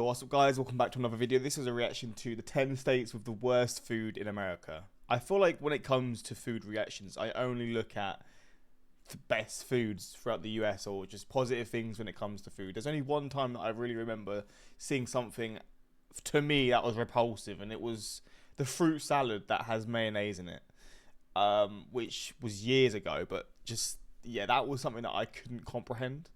So what's up guys, welcome back to another video. This is a reaction to the 10 states with the worst food in America. I feel like when it comes to food reactions, I only look at the best foods throughout the US or just positive things when it comes to food. There's only one time that I really remember seeing something, to me, that was repulsive, and it was the fruit salad that has mayonnaise in it, which was years ago, but just, yeah, that was something that I couldn't comprehend.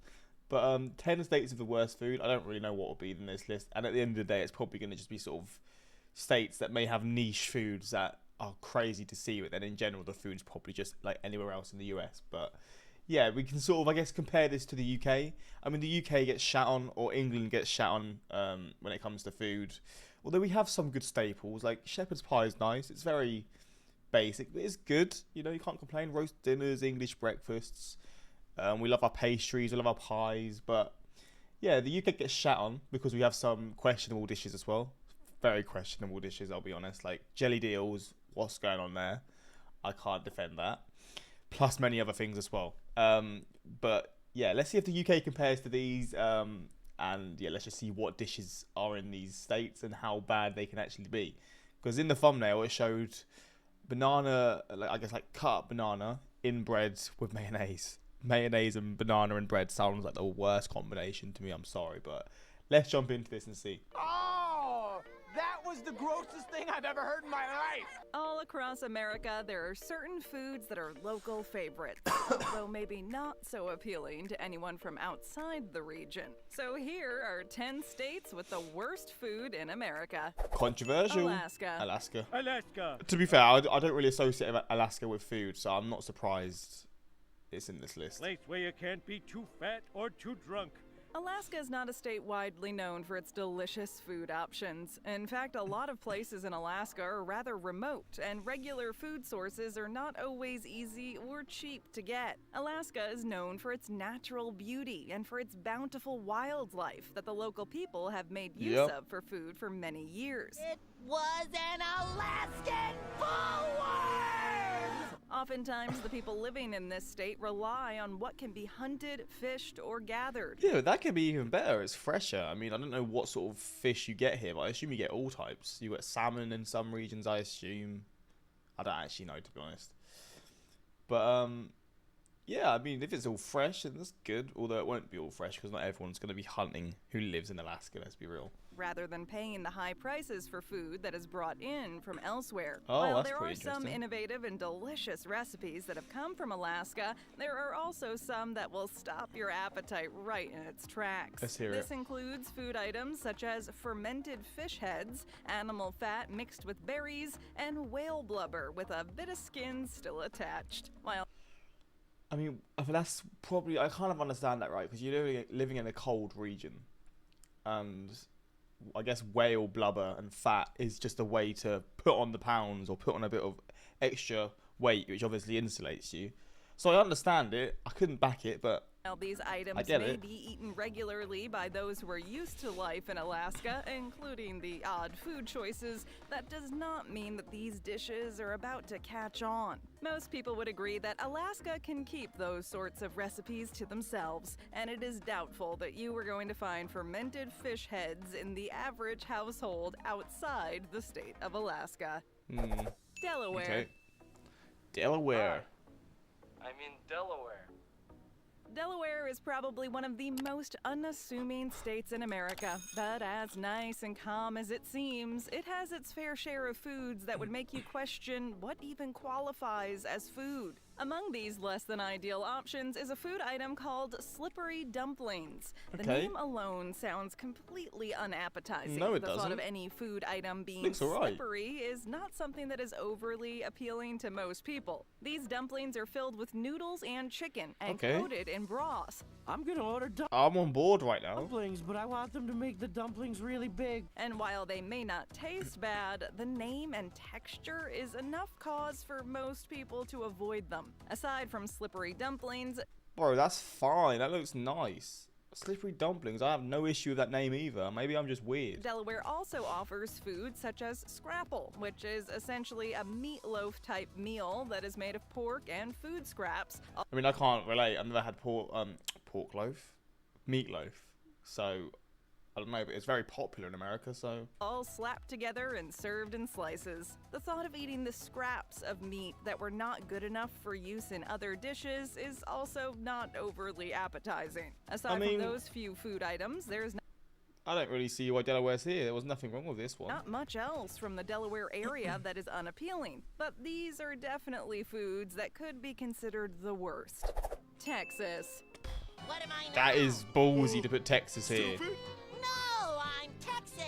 But 10 states of the worst food, I don't really know what will be in this list. And at the end of the day, it's probably going to just be sort of states that may have niche foods that are crazy to see. But then in general, the food's probably just like anywhere else in the US. But yeah, we can sort of, I guess, compare this to the UK. I mean, the UK gets shat on, or England gets shat on when it comes to food. Although we have some good staples, like shepherd's pie is nice. It's very basic, but it's good. You know, you can't complain. Roast dinners, English breakfasts. We love our pastries, we love our pies, but yeah, the UK gets shat on because we have some questionable dishes as well. Very questionable dishes, I'll be honest. Like jelly deals, what's going on there? I can't defend that. Plus many other things as well. But yeah, let's see if the UK compares to these. And yeah, let's just see what dishes are in these states and how bad they can actually be. Because in the thumbnail, it showed banana, I guess like cut up banana in bread with mayonnaise. Mayonnaise and banana and bread sounds like the worst combination to me. I'm sorry, but let's jump into this and see. Oh, that was the grossest thing I've ever heard in my life. All across America, there are certain foods that are local favorites, though maybe not so appealing to anyone from outside the region. So here are 10 states with the worst food in America. Controversial. Alaska. To be fair, I don't really associate Alaska with food, so I'm not surprised it's in this list. Place where you can't be too fat or too drunk. Alaska is not a state widely known for its delicious food options. In fact, a lot of places in Alaska are rather remote, and regular food sources are not always easy or cheap to get. Alaska is known for its natural beauty and for its bountiful wildlife that the local people have made use of for food for many years. It was an Alaskan bullworm! Oftentimes, the people living in this state rely on what can be hunted, fished, or gathered. Yeah, that could be even better. It's fresher. I mean, I don't know what sort of fish you get here, but I assume you get all types. You get salmon in some regions, I assume. I don't actually know, to be honest. But, yeah, I mean, if it's all fresh, then that's good. Although it won't be all fresh, because not everyone's going to be hunting who lives in Alaska, let's be real. Rather than paying the high prices for food that is brought in from elsewhere. Oh, While that's there pretty are some interesting. innovative and delicious recipes that have come from Alaska, there are also some that will stop your appetite right in its tracks. Let's hear This it. includes food items such as fermented fish heads, animal fat mixed with berries, and whale blubber with a bit of skin still attached. While I mean, that's probably, I kind of understand that, right? Because you're living in a cold region. And I guess whale blubber and fat is just a way to put on the pounds or put on a bit of extra weight, which obviously insulates you. So I understand it. I couldn't back it, but these items I get may it. be eaten regularly by those who are used to life in Alaska, including the odd food choices. That does not mean that these dishes are about to catch on. Most people would agree that Alaska can keep those sorts of recipes to themselves, and it is doubtful that you are going to find fermented fish heads in the average household outside the state of Alaska. Delaware. Okay. Delaware. I'm in Delaware. Delaware is probably one of the most unassuming states in America, but as nice and calm as it seems, it has its fair share of foods that would make you question what even qualifies as food. Among these less than ideal options is a food item called slippery dumplings. The Okay. name alone sounds completely unappetizing. No, it the thought doesn't. of any food item being Looks alright. slippery is not something that is overly appealing to most people. These dumplings are filled with noodles and chicken and Okay. coated in broth. I'm gonna order I'm on board right now. dumplings, but I want them to make the dumplings really big. And while they may not taste bad, the name and texture is enough cause for most people to avoid them. Aside from slippery dumplings, Bro, that's fine. That looks nice. Slippery dumplings. I have no issue with that name either. Maybe I'm just weird. Delaware also offers food such as scrapple, which is essentially a meatloaf type meal that is made of pork and food scraps. I mean, I can't relate. I've never had pork loaf, meatloaf. So I don't know, but it's very popular in America, so... All slapped together and served in slices. The thought of eating the scraps of meat that were not good enough for use in other dishes is also not overly appetizing. Aside from those few food items, there's I don't really see why Delaware's here. There was nothing wrong with this one. not much else from the Delaware area that is unappealing, but these are definitely foods that could be considered the worst. Texas. What am I now? That is ballsy to put Texas here. No, I'm Texas.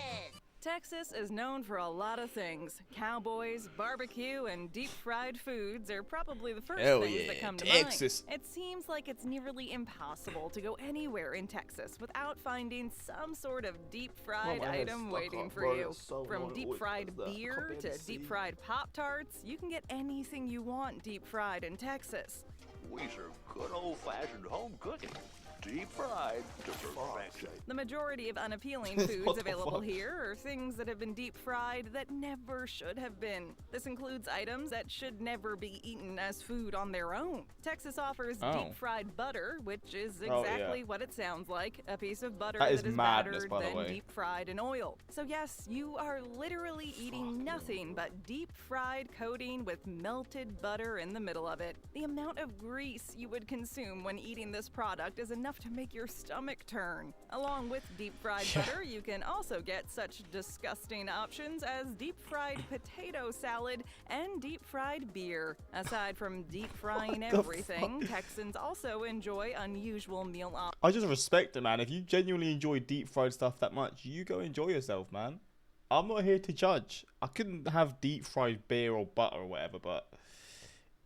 Texas is known for a lot of things. Cowboys, barbecue, and deep-fried foods are probably the first Hell things yeah, that come to Texas. mind. It seems like it's nearly impossible to go anywhere in Texas without finding some sort of deep-fried item waiting for you. From deep-fried beer to deep-fried Pop-Tarts, you can get anything you want deep-fried in Texas. We serve good old-fashioned home cooking. Deep fried to perfection. The majority of unappealing foods available here are things that have been deep fried that never should have been. This includes items that should never be eaten as food on their own. Texas offers deep fried butter, which is exactly what it sounds like, a piece of butter that is madness, battered, by the then way. deep fried and oiled. So yes, you are literally eating nothing but deep fried coating with melted butter in the middle of it. The amount of grease you would consume when eating this product is enough to make your stomach turn. Along with deep-fried butter, you can also get such disgusting options as deep-fried potato salad and deep-fried beer. Aside from deep-frying everything, Texans also enjoy unusual meal options. I just respect it, man. If you genuinely enjoy deep-fried stuff that much, you go enjoy yourself, man. I'm not here to judge. I couldn't have deep-fried beer or butter or whatever, but...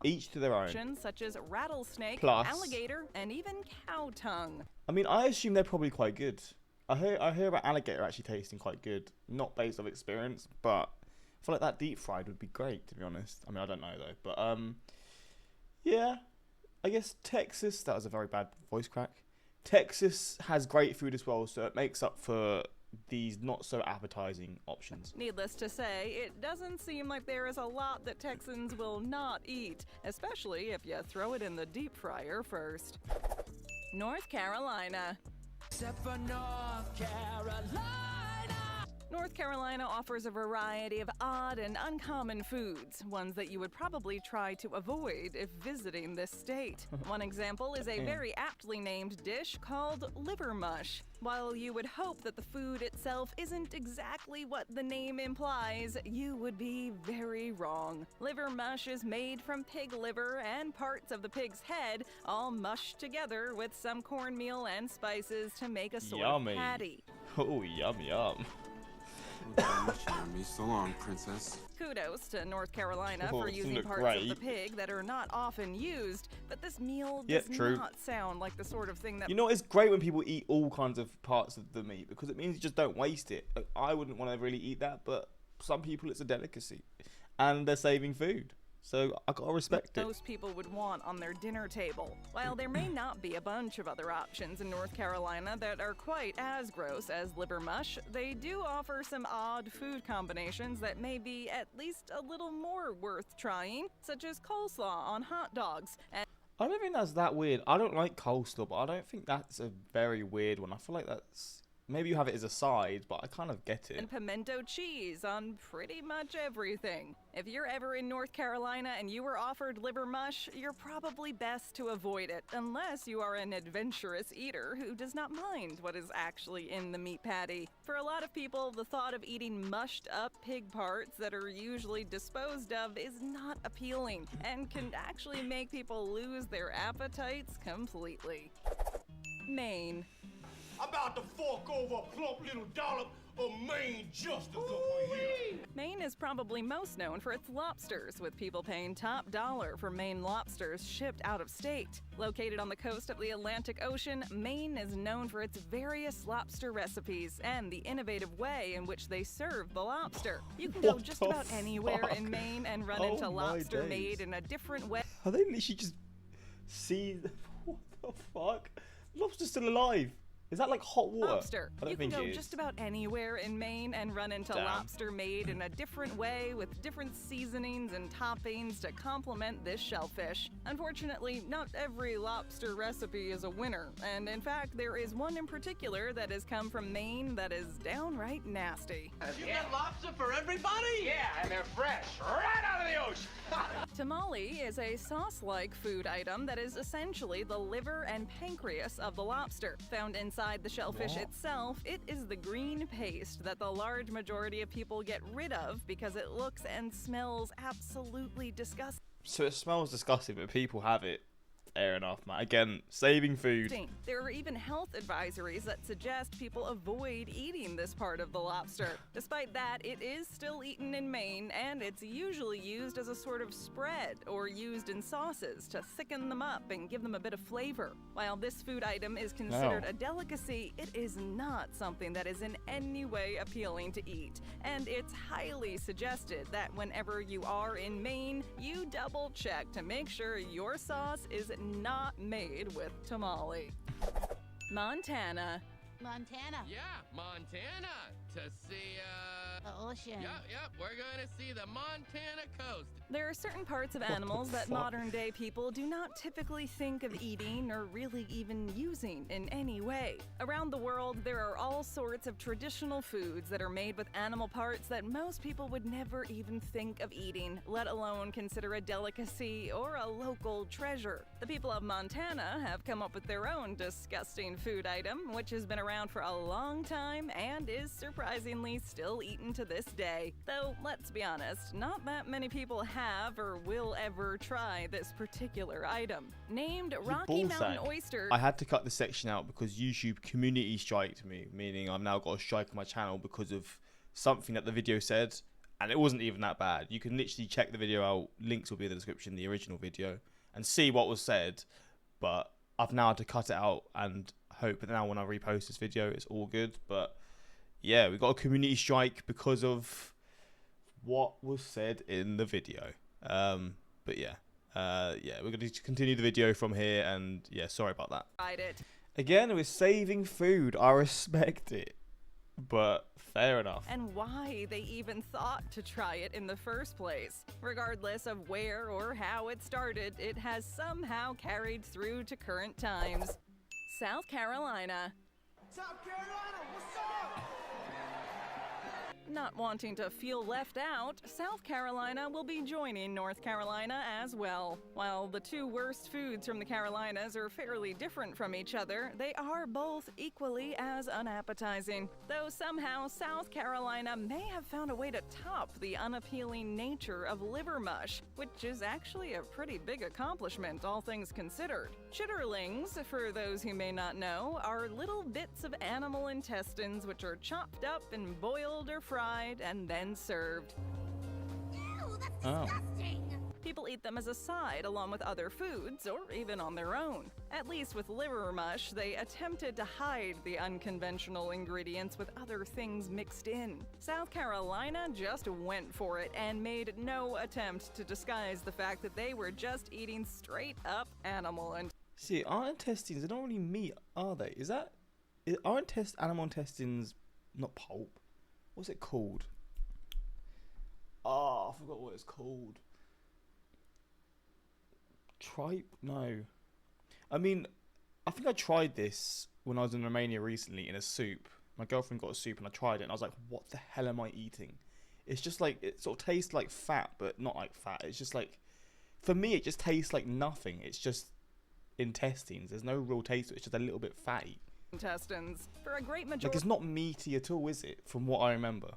each to their own. Such as rattlesnake, Plus, alligator, and even cow tongue. I mean, I assume they're probably quite good. I hear about alligator actually tasting quite good. Not based off experience, but I feel like that deep fried would be great, to be honest. I mean, I don't know though, but yeah. I guess Texas. That was a very bad voice crack. Texas has great food as well, so it makes up for these not so appetizing options. Needless to say, it doesn't seem like there is a lot that Texans will not eat, especially if you throw it in the deep fryer first. North Carolina. Except for North Carolina. North Carolina offers a variety of odd and uncommon foods, ones that you would probably try to avoid if visiting this state. One example is a very aptly named dish called liver mush. While you would hope that the food itself isn't exactly what the name implies, you would be very wrong. Liver mush is made from pig liver and parts of the pig's head, all mushed together with some cornmeal and spices to make a sort of patty. Oh, yum, yum. So long, princess. Kudos to North Carolina for using parts of the pig that are not often used, but this meal does not sound like the sort of thing that... You know, it's great when people eat all kinds of parts of the meat, because it means you just don't waste it. Like, I wouldn't want to really eat that, but some people it's a delicacy, and they're saving food. So I gotta respect it. Most people would want on their dinner table. While there may not be a bunch of other options in North Carolina that are quite as gross as liver mush, they do offer some odd food combinations that may be at least a little more worth trying, such as coleslaw on hot dogs. And I don't think that's that weird. I don't like coleslaw, but I don't think that's a very weird one. I feel like that's... maybe you have it as a side, but I kind of get it. And pimento cheese on pretty much everything. If you're ever in North Carolina and you were offered liver mush, you're probably best to avoid it, unless you are an adventurous eater who does not mind what is actually in the meat patty. For a lot of people, the thought of eating mushed up pig parts that are usually disposed of is not appealing, and can actually make people lose their appetites completely. Maine. About to fork over a plump little dollop of Maine justice over here. Maine is probably most known for its lobsters, with people paying top dollar for Maine lobsters shipped out of state. Located on the coast of the Atlantic Ocean, Maine is known for its various lobster recipes and the innovative way in which they serve the lobster. You can go just about anywhere in Maine and run into lobster made in a different way. Are they literally just see... what the fuck? Lobster's still alive. Is that like hot water? Lobster. I don't You can think go it is. just about anywhere in Maine and run into Damn. lobster made in a different way with different seasonings and toppings to complement this shellfish. Unfortunately, not every lobster recipe is a winner, and in fact, there is one in particular that has come from Maine that is downright nasty. You got lobster for everybody? Yeah, and they're fresh, right out of the ocean. Tamale is a sauce-like food item that is essentially the liver and pancreas of the lobster. Found inside the shellfish itself, it is the green paste that the large majority of people get rid of because it looks and smells absolutely disgusting. So it smells disgusting, but people have it. Fair enough, man. Again, saving food. There are even health advisories that suggest people avoid eating this part of the lobster. Despite that, it is still eaten in Maine, and it's usually used as a sort of spread or used in sauces to thicken them up and give them a bit of flavor. While this food item is considered a delicacy, it is not something that is in any way appealing to eat. And it's highly suggested that whenever you are in Maine, you double check to make sure your sauce is not made with tamale. Montana. Montana. Yeah, Montana. To see, The ocean. Yep, we're gonna see the Montana coast. There are certain parts of animals that modern day people do not typically think of eating or really even using in any way. Around the world, there are all sorts of traditional foods that are made with animal parts that most people would never even think of eating, let alone consider a delicacy or a local treasure. The people of Montana have come up with their own disgusting food item, which has been around for a long time and is surprisingly still eaten to this day. Though, let's be honest, not that many people have or will ever try this particular item. Named Rocky Mountain Oyster. I had to cut this section out because YouTube community striked me, meaning I've now got a strike on my channel because of something that the video said, and it wasn't even that bad. You can literally check the video out, links will be in the description, the original video, and see what was said, but I've now had to cut it out and hope that now when I repost this video it's all good. But yeah, we got a community strike because of what was said in the video. But yeah, we're going to continue the video from here, and yeah, sorry about that. Tried it. Again, we're saving food. I respect it, but fair enough. And why they even thought to try it in the first place. Regardless of where or how it started, it has somehow carried through to current times. South Carolina. South Carolina, what's up? Not wanting to feel left out, South Carolina will be joining North Carolina as well. While the two worst foods from the Carolinas are fairly different from each other, they are both equally as unappetizing. Though somehow South Carolina may have found a way to top the unappealing nature of liver mush, which is actually a pretty big accomplishment, all things considered. Chitterlings, for those who may not know, are little bits of animal intestines which are chopped up and boiled or fried and then served. Ew, that's disgusting. People eat them as a side along with other foods or even on their own. At least with liver mush, they attempted to hide the unconventional ingredients with other things mixed in. South Carolina just went for it and made no attempt to disguise the fact that they were just eating straight up animal intestines. See, our intestines, they're not really meat, are they? Aren't animal intestines not pulp? What's it called? Oh, I forgot what it's called. Tripe? No. I mean, I think I tried this when I was in Romania recently in a soup. My girlfriend got a soup and I tried it and I was like, what the hell am I eating? It's just like, it sort of tastes like fat, but not like fat. It's just like, for me, it just tastes like nothing. It's just intestines. There's no real taste to it. It's just a little bit fatty. Intestines. For a great Like, majority it's not meaty at all, is it? From what I remember.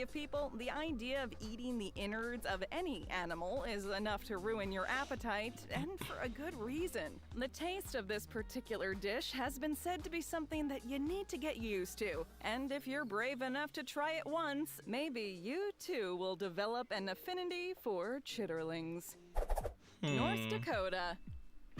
of people, the idea of eating the innards of any animal is enough to ruin your appetite, and for a good reason. The taste of this particular dish has been said to be something that you need to get used to, and if you're brave enough to try it once, maybe you too will develop an affinity for chitterlings. North Dakota.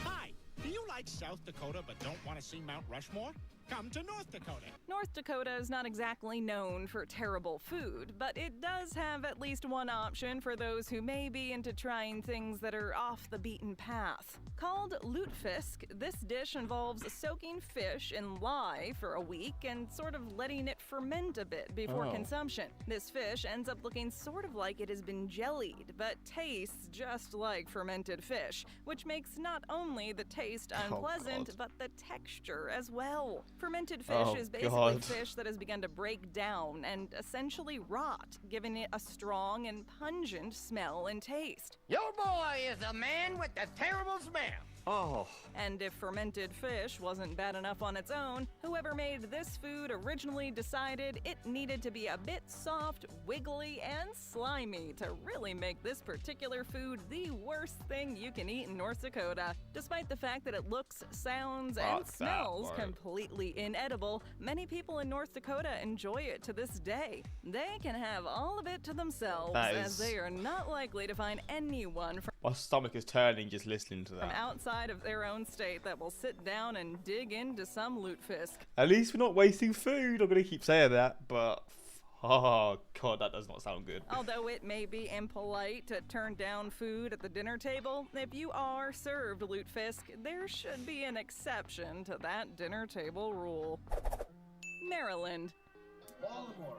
Hi, do you like South Dakota but don't want to see Mount Rushmore? Come to North Dakota. North Dakota is not exactly known for terrible food, but it does have at least one option for those who may be into trying things that are off the beaten path. Called lutefisk, this dish involves soaking fish in lye for a week and sort of letting it ferment a bit before consumption. This fish ends up looking sort of like it has been jellied, but tastes just like fermented fish, which makes not only the taste unpleasant, but the texture as well. Fermented fish is basically fish that has begun to break down and essentially rot, giving it a strong and pungent smell and taste. Your boy is the man with the terrible smell. Oh. And if fermented fish wasn't bad enough on its own, whoever made this food originally decided it needed to be a bit soft, wiggly, and slimy to really make this particular food the worst thing you can eat in North Dakota. Despite the fact that it looks, sounds, and smells completely inedible, many people in North Dakota enjoy it to this day. They can have all of it to themselves, as they are not likely to find anyone from my stomach is turning just listening to that. outside of their own state that will sit down and dig into some lutefisk. At least we're not wasting food. I'm gonna keep saying that, but oh god, that does not sound good. Although it may be impolite to turn down food at the dinner table, if you are served lutefisk, there should be an exception to that dinner table rule. Maryland. Baltimore.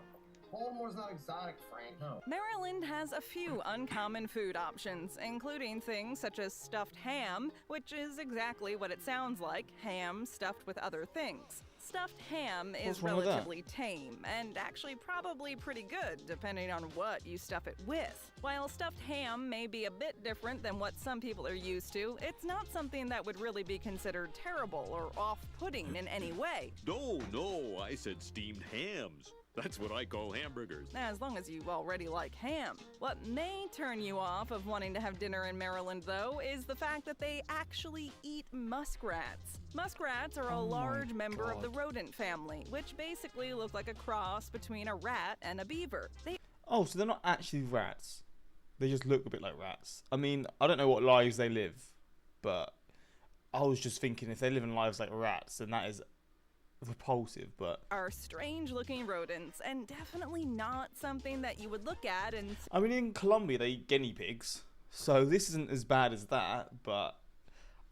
Baltimore's not exotic, Frank. No. Maryland has a few uncommon food options, including things such as stuffed ham, which is exactly what it sounds like, ham stuffed with other things. Stuffed ham is relatively tame, and actually probably pretty good, depending on what you stuff it with. While stuffed ham may be a bit different than what some people are used to, it's not something that would really be considered terrible or off-putting in any way. No, I said steamed hams. That's what I call hamburgers. As long as you already like ham. What may turn you off of wanting to have dinner in Maryland, though, is the fact that they actually eat muskrats. Muskrats are a large member of the rodent family, which basically look like a cross between a rat and a beaver. So they're not actually rats. They just look a bit like rats. I mean, I don't know what lives they live, but I was just thinking if they live in lives like rats, then that is repulsive, but are strange looking rodents and definitely not something that you would look at and I mean, in Colombia they eat guinea pigs, so this isn't as bad as that, but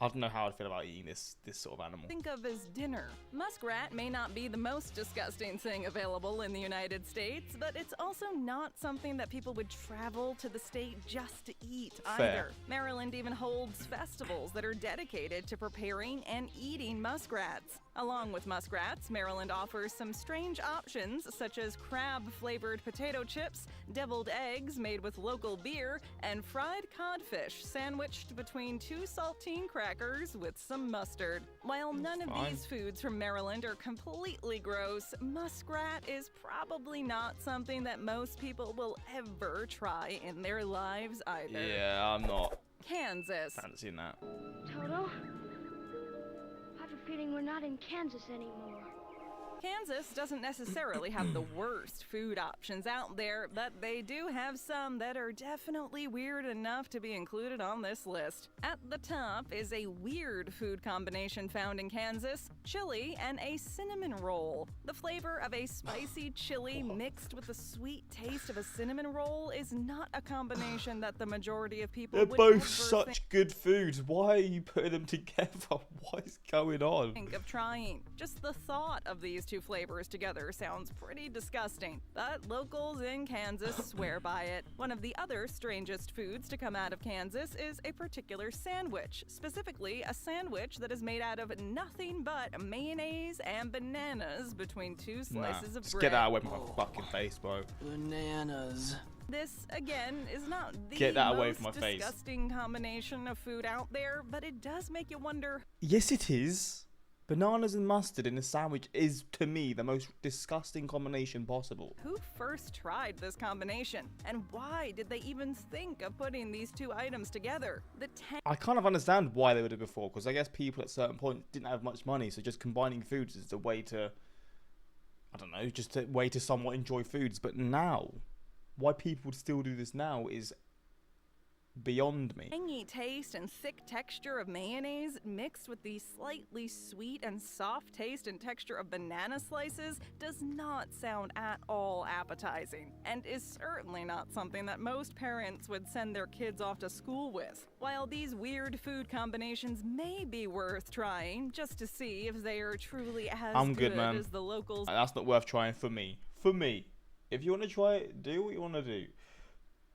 I don't know how I'd feel about eating this sort of animal. Think of as dinner. Muskrat may not be the most disgusting thing available in the United States, but it's also not something that people would travel to the state just to eat either. Maryland even holds festivals that are dedicated to preparing and eating muskrats. Along with muskrats, Maryland offers some strange options such as crab-flavored potato chips, deviled eggs made with local beer, and fried codfish sandwiched between two saltine crackers with some mustard. While none of these foods from Maryland are completely gross, muskrat is probably not something that most people will ever try in their lives either. Yeah, I'm not Kansas. fancying that. Toto? I have a feeling we're not in Kansas anymore. Kansas doesn't necessarily have the worst food options out there, but they do have some that are definitely weird enough to be included on this list. At the top is a weird food combination found in Kansas: chili and a cinnamon roll. The flavor of a spicy chili mixed with the sweet taste of a cinnamon roll is not a combination that the majority of people They're would both ever such good foods. Why are you putting them together? What is going on? think of trying. Just the thought of these two flavors together sounds pretty disgusting, but locals in Kansas swear by it. One of the other strangest foods to come out of Kansas is a particular sandwich, specifically a sandwich that is made out of nothing but mayonnaise and bananas between two slices of just bread. get that away from my fucking face, bro. Bananas. This, again, is not the Get that most away from my face. disgusting combination of food out there, but it does make you wonder. Yes, it is. Bananas and mustard in a sandwich is, to me, the most disgusting combination possible. Who first tried this combination? And why did they even think of putting these two items together? I kind of understand why they would have before, because I guess people at certain points didn't have much money, so just combining foods is a way to, I don't know, just a way to somewhat enjoy foods. But now, why people would still do this now is beyond me. Tangy taste and thick texture of mayonnaise mixed with the slightly sweet and soft taste and texture of banana slices does not sound at all appetizing, and is certainly not something that most parents would send their kids off to school with. While these weird food combinations may be worth trying just to see if they are truly as good man. as the locals. That's not worth trying for me. For me. If you want to try it, do what you want to do.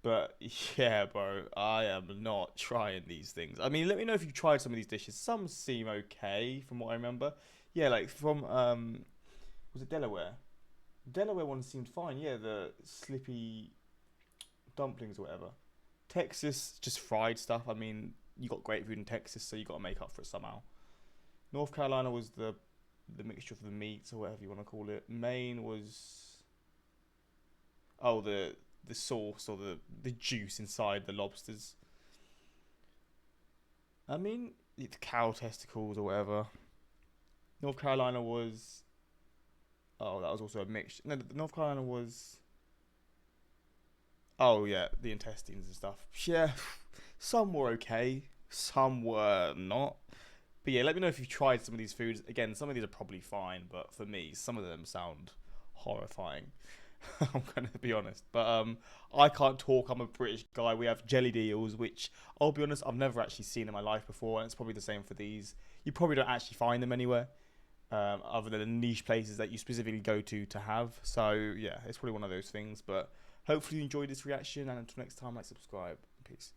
But yeah, bro, I am not trying these things. I mean, let me know if you've tried some of these dishes. Some seem okay from what I remember. Yeah, like from, was it Delaware? Delaware one seemed fine. Yeah, the slippy dumplings or whatever. Texas, just fried stuff. I mean, you got great food in Texas, so you got to make up for it somehow. North Carolina was the mixture of the meats or whatever you want to call it. Maine was, oh, the sauce or the juice inside the lobsters. I mean, the cow testicles or whatever. North Carolina was, oh, that was also a mixture. No, North Carolina was, oh yeah, the intestines and stuff. Yeah, some were okay, some were not. But yeah, let me know if you've tried some of these foods. Again, some of these are probably fine, but for me, some of them sound horrifying. I'm going to be honest. But I can't talk. I'm a British guy. We have jellied eels, which, I'll be honest, I've never actually seen in my life before. And it's probably the same for these. You probably don't actually find them anywhere other than the niche places that you specifically go to have. So, yeah, it's probably one of those things. But hopefully you enjoyed this reaction. And until next time, subscribe. Peace.